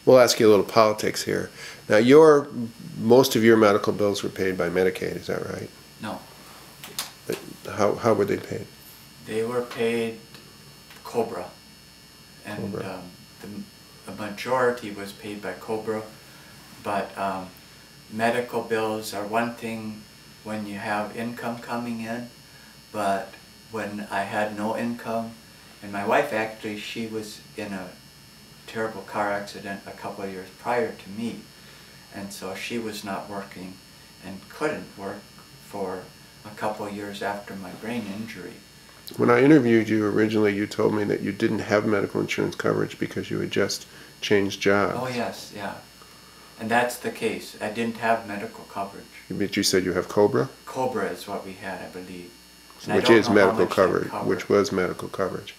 We'll ask you a little politics here. Now, most of your medical bills were paid by Medicaid, is that right? No. How were they paid? They were paid COBRA, and COBRA. The majority was paid by COBRA, but medical bills are one thing when you have income coming in, but when I had no income, and my wife actually, she was in a terrible car accident a couple of years prior to me, and so she was not working and couldn't work for a couple of years after my brain injury. When I interviewed you originally, you told me that you didn't have medical insurance coverage because you had just changed jobs. Oh yes, yeah. And that's the case. I didn't have medical coverage. But you said you have COBRA? COBRA is what we had, I believe. Which is medical coverage, which was medical coverage.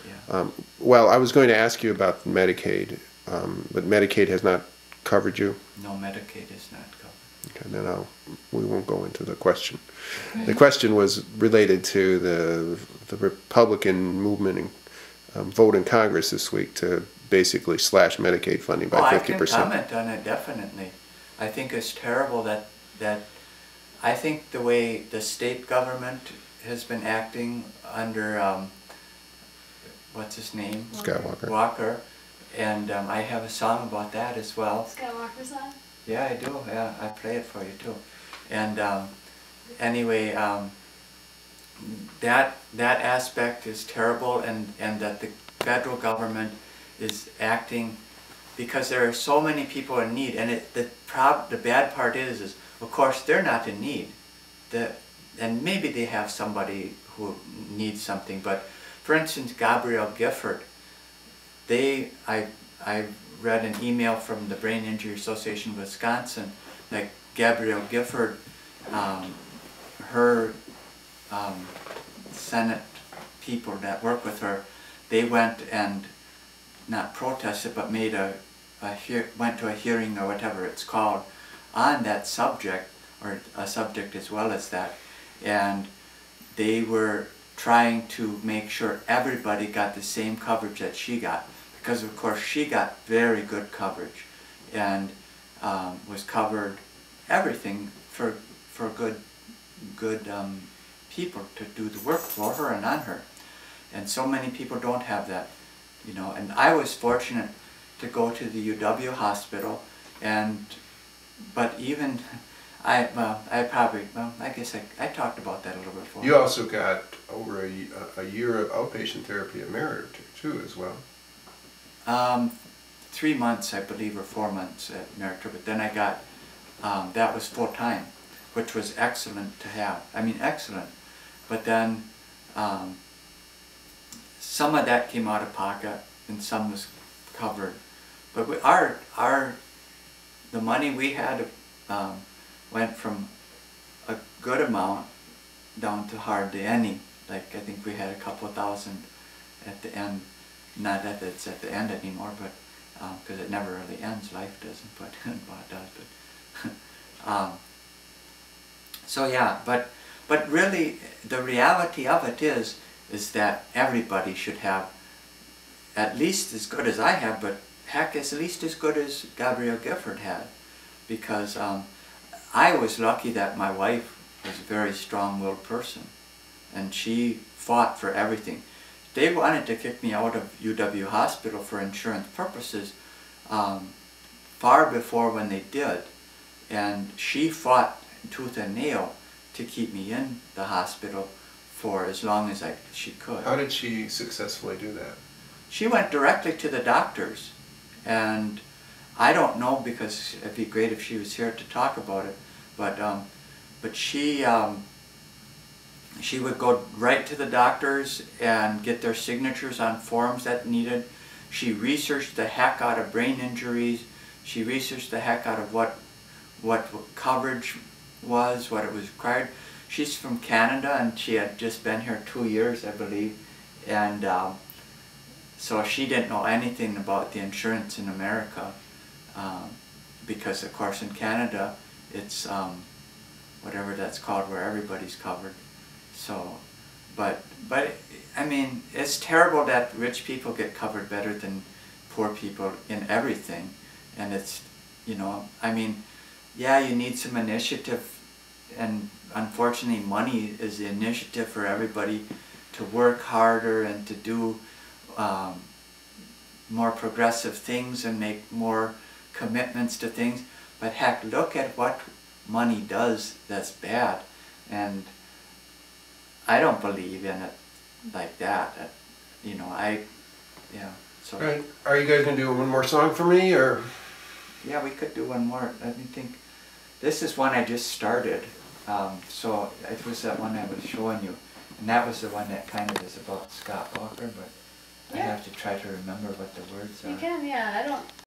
Yeah. Well, I was going to ask you about Medicaid, but Medicaid has not covered you? No, Medicaid is not covered. Okay, then we won't go into the question. Okay. The question was related to the Republican movement and vote in Congress this week to basically slash Medicaid funding by 50%. I can comment on it, definitely. I think it's terrible that I think the way the state government has been acting under, what's his name? Skywalker. Walker. And I have a song about that as well. Skywalker song? Yeah, I do. Yeah, I play it for you too. And anyway, that aspect is terrible, and that the federal government is acting because there are so many people in need. And the bad part is of course they're not in need. And maybe they have somebody who needs something, but for instance, Gabrielle Gifford, I read an email from the Brain Injury Association of Wisconsin that Gabrielle Gifford, her Senate people that work with her, they went and not protested, but made went to a hearing or whatever it's called on that subject, or a subject as well as that, and they were trying to make sure everybody got the same coverage that she got, because of course she got very good coverage and was covered everything for good people to do the work for her and on her, and so many people don't have that, you know. And I was fortunate to go to the UW hospital, but even I guess I talked about that a little bit before. You also got over a year of outpatient therapy at Merritt too, as well. 3 months, I believe, or 4 months at Merritt, but then I got that was full time, which was excellent to have. I mean, excellent. But then some of that came out of pocket, and some was covered. But the money we had went from a good amount down to hardly any. Like, I think we had a couple of thousand at the end. Not that it's at the end anymore, but because it never really ends. Life doesn't, but well, it does. But so yeah, but really, the reality of it is that everybody should have at least as good as I have, but heck, at least as good as Gabrielle Gifford had, because I was lucky that my wife was a very strong-willed person, and she fought for everything. They wanted to kick me out of UW hospital for insurance purposes far before when they did, and she fought tooth and nail to keep me in the hospital for as long as she could. How did she successfully do that? She went directly to the doctors, and I don't know, because it'd be great if she was here to talk about it, but she would go right to the doctors and get their signatures on forms that needed. She researched the heck out of brain injuries. She researched the heck out of what coverage was, what it was required. She's from Canada, and she had just been here 2 years, I believe, and so she didn't know anything about the insurance in America, because of course in Canada it's whatever that's called, where everybody's covered. So, but I mean, it's terrible that rich people get covered better than poor people in everything, And it's, you know, I mean, yeah, you need some initiative, and unfortunately money is the initiative for everybody to work harder and to do more progressive things and make more commitments to things. But heck, look at what money does that's bad. And I don't believe in it like that. You know, yeah. So. All right. Are you guys gonna do one more song for me, or? Yeah, we could do one more. Let me think. This is one I just started. So it was that one I was showing you. And that was the one that kind of is about Scott Walker, but I have to try to remember what the words are. You can, yeah. I don't